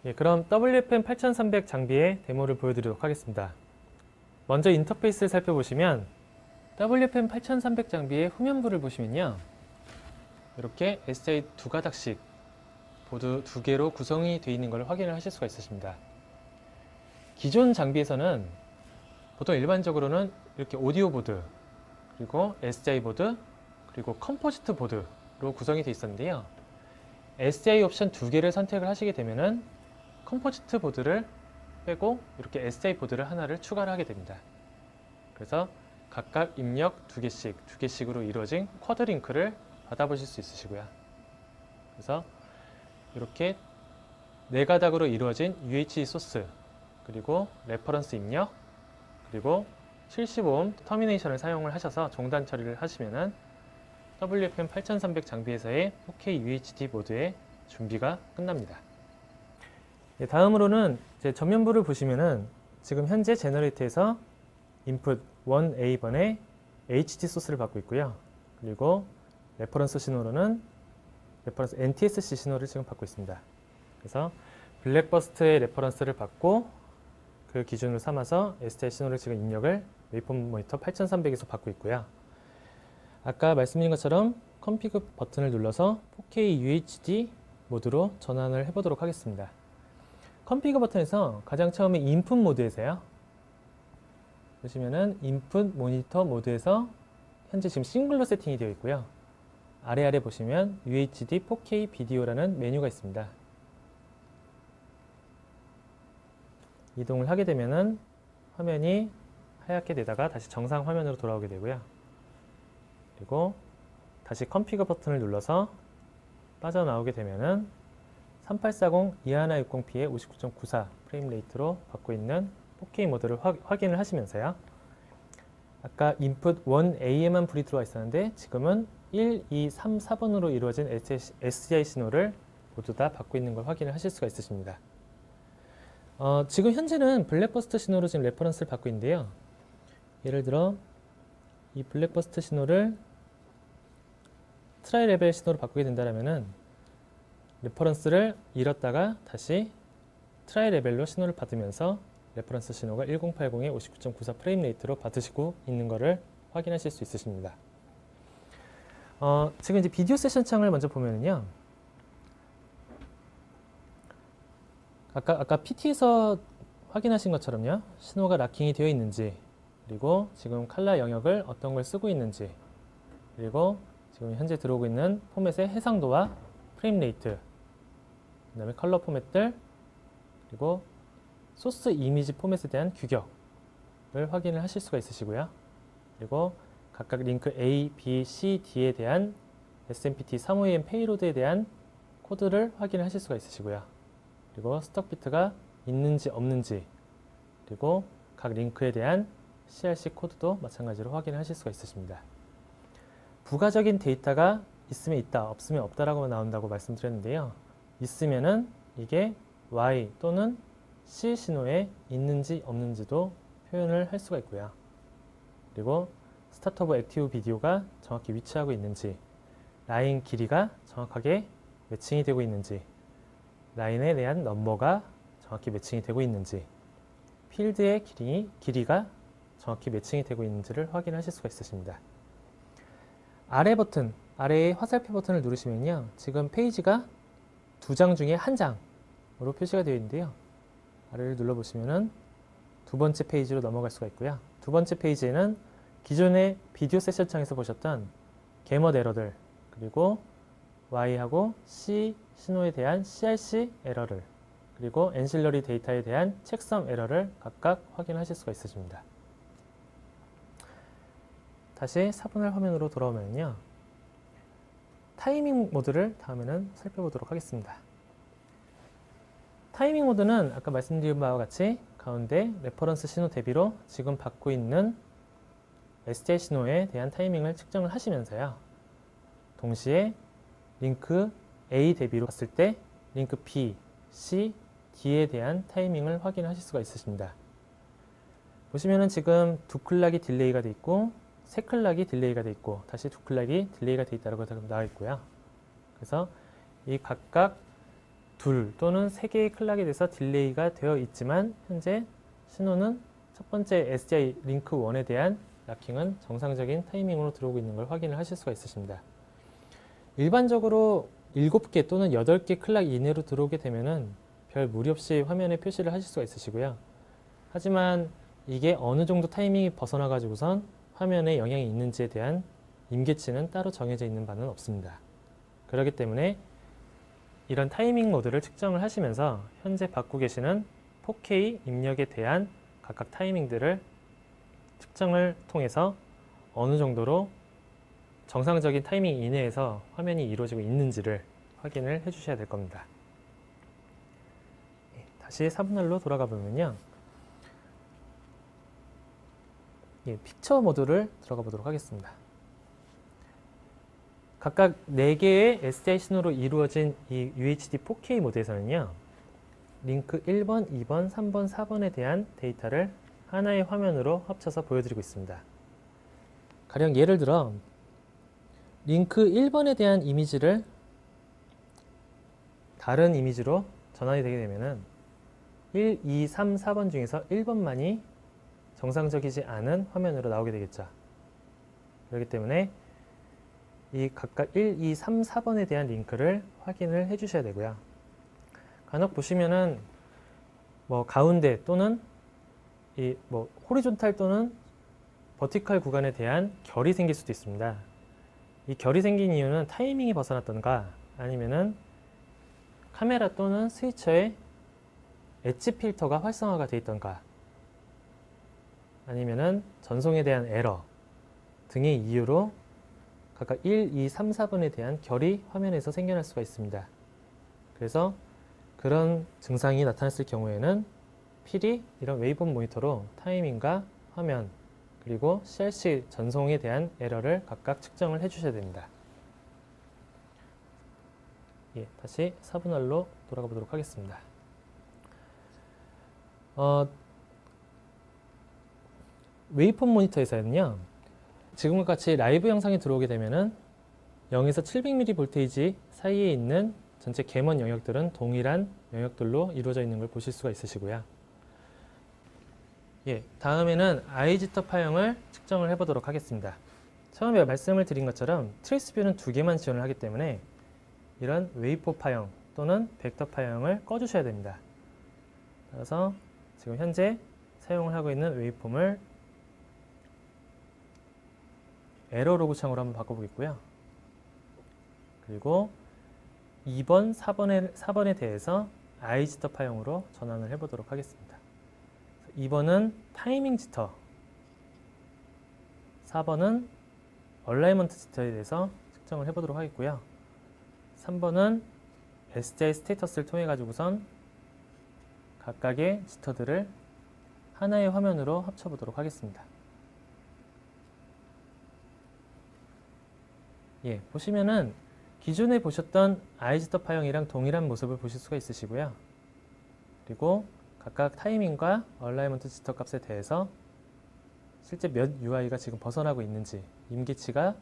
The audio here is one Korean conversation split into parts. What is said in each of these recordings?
예, 그럼 WFM 8300 장비의 데모를 보여드리도록 하겠습니다. 먼저 인터페이스를 살펴보시면 WFM 8300 장비의 후면부를 보시면요, 이렇게 SI 두 가닥씩 보드 두 개로 구성이 되어 있는 걸 확인을 하실 수가 있으십니다. 기존 장비에서는 보통 일반적으로는 이렇게 오디오 보드, 그리고 SI 보드, 그리고 컴포지트 보드로 구성이 되어 있었는데요. SI 옵션 두 개를 선택을 하시게 되면은 컴포지트 보드를 빼고 이렇게 SI 보드를 하나를 추가를 하게 됩니다. 그래서 각각 입력 두 개씩으로 이루어진 쿼드 링크를 받아보실 수 있으시고요. 그래서 이렇게 네 가닥으로 이루어진 UHD 소스, 그리고 레퍼런스 입력, 그리고 75옴 터미네이션을 사용을 하셔서 종단 처리를 하시면은 WFM 8300 장비에서의 4K UHD 모드의 준비가 끝납니다. 네, 다음으로는 제 전면부를 보시면은 지금 현재 제너레이터에서 인풋 1A번의 HD 소스를 받고 있고요. 그리고 레퍼런스 신호로는 레퍼런스 NTSC 신호를 지금 받고 있습니다. 그래서 블랙버스트의 레퍼런스를 받고 그 기준으로 삼아서 STI 신호를 지금 입력을 웨이폼 모니터 8300에서 받고 있고요. 아까 말씀드린 것처럼 컴피그 버튼을 눌러서 4K UHD 모드로 전환을 해보도록 하겠습니다. 컴피그 버튼에서 가장 처음에 인풋 모드에서요. 보시면은 인풋 모니터 모드에서 현재 지금 싱글로 세팅이 되어 있고요. 아래 보시면 UHD 4K 비디오라는 메뉴가 있습니다. 이동을 하게 되면은 화면이 하얗게 되다가 다시 정상 화면으로 돌아오게 되고요. 그리고 다시 컴피그 버튼을 눌러서 빠져나오게 되면은 3840 2160p의 59.94 프레임 레이트로 받고 있는 4K 모드를 확인을 하시면서요. 아까 인풋 1A에만 불이 들어와 있었는데 지금은 1, 2, 3, 4번으로 이루어진 SDI 신호를 모두 다 받고 있는 걸 확인을 하실 수가 있으십니다. 지금 현재는 블랙버스트 신호로 지금 레퍼런스를 받고 있는데요. 예를 들어 이 블랙버스트 신호를 트라이 레벨 신호로 바꾸게 된다면은 레퍼런스를 잃었다가 다시 트라이 레벨로 신호를 받으면서 레퍼런스 신호가 1080의 59.94 프레임 레이트로 받으시고 있는 것을 확인하실 수 있으십니다. 지금 이제 비디오 세션 창을 먼저 보면은요. 아까 PT에서 확인하신 것처럼요. 신호가 락킹이 되어 있는지, 그리고 지금 컬러 영역을 어떤 걸 쓰고 있는지, 그리고 지금 현재 들어오고 있는 포맷의 해상도와 프레임 레이트, 그 다음에 컬러 포맷들, 그리고 소스 이미지 포맷에 대한 규격을 확인을 하실 수가 있으시고요. 그리고 각각 링크 A, B, C, D에 대한 SMPT 352M 페이로드에 대한 코드를 확인을 하실 수가 있으시고요. 그리고 스톡 비트가 있는지 없는지, 그리고 각 링크에 대한 CRC 코드도 마찬가지로 확인을 하실 수가 있으십니다. 부가적인 데이터가 있으면 있다, 없으면 없다라고 나온다고 말씀드렸는데요. 있으면은 이게 Y 또는 C 신호에 있는지 없는지도 표현을 할 수가 있고요. 그리고 스타트 오브 액티브 비디오가 정확히 위치하고 있는지, 라인 길이가 정확하게 매칭이 되고 있는지, 라인에 대한 넘버가 정확히 매칭이 되고 있는지, 필드의 길이가 정확히 매칭이 되고 있는지를 확인하실 수가 있으십니다. 아래 버튼, 아래의 화살표 버튼을 누르시면요. 지금 페이지가 두 장 중에 한 장으로 표시가 되어 있는데요. 아래를 눌러보시면은 두 번째 페이지로 넘어갈 수가 있고요. 두 번째 페이지에는 기존의 비디오 세션 창에서 보셨던 게머 에러들, 그리고 Y하고 C 신호에 대한 CRC 에러를, 그리고 엔실러리 데이터에 대한 책섬 에러를 각각 확인하실 수가 있으십니다. 다시 4분할 화면으로 돌아오면요. 타이밍 모드를 다음에는 살펴보도록 하겠습니다. 타이밍 모드는 아까 말씀드린 바와 같이 가운데 레퍼런스 신호 대비로 지금 받고 있는 STI 신호에 대한 타이밍을 측정을 하시면서요. 동시에 링크 A 대비로 봤을 때 링크 B, C, D에 대한 타이밍을 확인하실 수가 있으십니다. 보시면은 지금 두 클락이 딜레이가 되어 있고 세 클락이 딜레이가 되어 있고 다시 두 클락이 딜레이가 되어 있다고 나와 있고요. 그래서 이 각각 둘 또는 세 개의 클락에 대해서 딜레이가 되어 있지만 현재 신호는 첫 번째 SDI 링크 1에 대한 락킹은 정상적인 타이밍으로 들어오고 있는 걸 확인을 하실 수가 있으십니다. 일반적으로 7개 또는 8개 클락 이내로 들어오게 되면은 별 무리 없이 화면에 표시를 하실 수가 있으시고요. 하지만 이게 어느 정도 타이밍이 벗어나 가지고선 화면에 영향이 있는지에 대한 임계치는 따로 정해져 있는 바는 없습니다. 그렇기 때문에 이런 타이밍 모드를 측정을 하시면서 현재 받고 계시는 4K 입력에 대한 각각 타이밍들을 측정을 통해서 어느 정도로 정상적인 타이밍 이내에서 화면이 이루어지고 있는지를 확인을 해 주셔야 될 겁니다. 다시 4분할로 돌아가 보면요. 픽처 모드를 들어가 보도록 하겠습니다. 각각 4개의 SDI 신호로 이루어진 이 UHD 4K 모드에서는요. 링크 1번, 2번, 3번, 4번에 대한 데이터를 하나의 화면으로 합쳐서 보여드리고 있습니다. 가령 예를 들어 링크 1번에 대한 이미지를 다른 이미지로 전환이 되게 되면은 1, 2, 3, 4번 중에서 1번만이 정상적이지 않은 화면으로 나오게 되겠죠. 그렇기 때문에 이 각각 1, 2, 3, 4번에 대한 링크를 확인을 해 주셔야 되고요. 간혹 보시면은 가운데 또는 이 호리존탈 또는 버티컬 구간에 대한 결이 생길 수도 있습니다. 이 결이 생긴 이유는 타이밍이 벗어났던가 아니면은 카메라 또는 스위처의 엣지 필터가 활성화가 되어 있던가 아니면은 전송에 대한 에러 등의 이유로 각각 1, 2, 3, 4번에 대한 결이 화면에서 생겨날 수가 있습니다. 그래서 그런 증상이 나타났을 경우에는 필히 이런 웨이브폼 모니터로 타이밍과 화면 그리고 CRC 전송에 대한 에러를 각각 측정을 해 주셔야 됩니다. 다시 4분할로 돌아가 보도록 하겠습니다. 웨이브폼 모니터에서는요. 지금과 같이 라이브 영상이 들어오게 되면은 0에서 700mV 볼테이지 사이에 있는 전체 개먼 영역들은 동일한 영역들로 이루어져 있는 걸 보실 수가 있으시고요. 다음에는 아이지터 파형을 측정을 해보도록 하겠습니다. 처음에 말씀을 드린 것처럼 트레이스 뷰는 2개만 지원을 하기 때문에 이런 웨이포 파형 또는 벡터 파형을 꺼주셔야 됩니다. 따라서 지금 현재 사용을 하고 있는 웨이폼을 에러 로그 창으로 한번 바꿔보겠고요. 그리고 2번, 4번에 대해서 아이지터 파형으로 전환을 해보도록 하겠습니다. 2번은 타이밍 지터, 4번은 얼라이먼트 지터에 대해서 측정을 해보도록 하겠고요. 3번은 SDI 스테이터스를 통해 가지고선 각각의 지터들을 하나의 화면으로 합쳐보도록 하겠습니다. 보시면은 기존에 보셨던 아이지터 파형이랑 동일한 모습을 보실 수가 있으시고요. 그리고 각각 타이밍과 얼라이먼트 지터 값에 대해서 실제 몇 UI가 지금 벗어나고 있는지 임계치가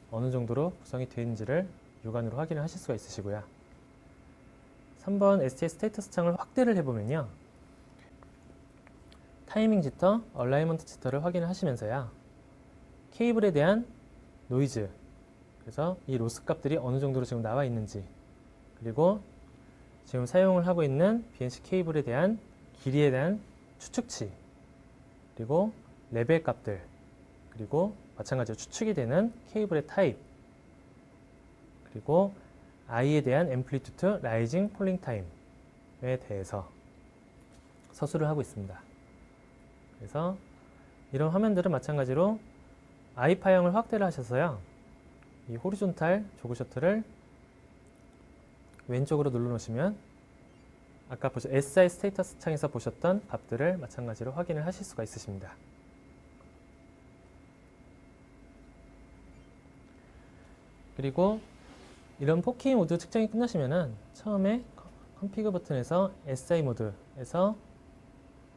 어느 정도로 구성이 되어 있는지를 육안으로 확인을 하실 수가 있으시고요. 3번 SDI 스테이터스 창을 확대를 해보면요. 타이밍 지터, 얼라이먼트 지터를 확인을 하시면서요. 케이블에 대한 노이즈, 그래서 이 로스 값들이 어느 정도로 지금 나와 있는지, 그리고 지금 사용을 하고 있는 BNC 케이블에 대한 길이에 대한 추측치, 그리고 레벨 값들, 그리고 마찬가지로 추측이 되는 케이블의 타입, 그리고 I에 대한 앰플리튜드, 라이징, 폴링 타임에 대해서 서술을 하고 있습니다. 그래서 이런 화면들은 마찬가지로 I 파형을 확대를 하셔서요. 이 호리존탈 조그 셔틀을 왼쪽으로 눌러 놓으시면 아까 SI 스테이터스 창에서 보셨던 값들을 마찬가지로 확인을 하실 수가 있으십니다. 그리고 이런 4K 모드 측정이 끝나시면은 처음에 컴피그 버튼에서 SI 모드에서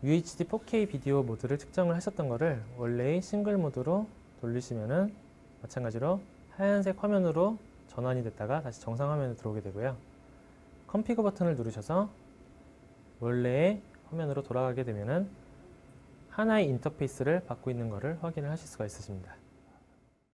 UHD 4K 비디오 모드를 측정을 하셨던 거를 원래의 싱글 모드로 돌리시면은 마찬가지로 하얀색 화면으로 전환이 됐다가 다시 정상 화면으로 들어오게 되고요. 컴피그 버튼을 누르셔서 원래의 화면으로 돌아가게 되면은 하나의 인터페이스를 받고 있는 것을 확인을 하실 수가 있으십니다.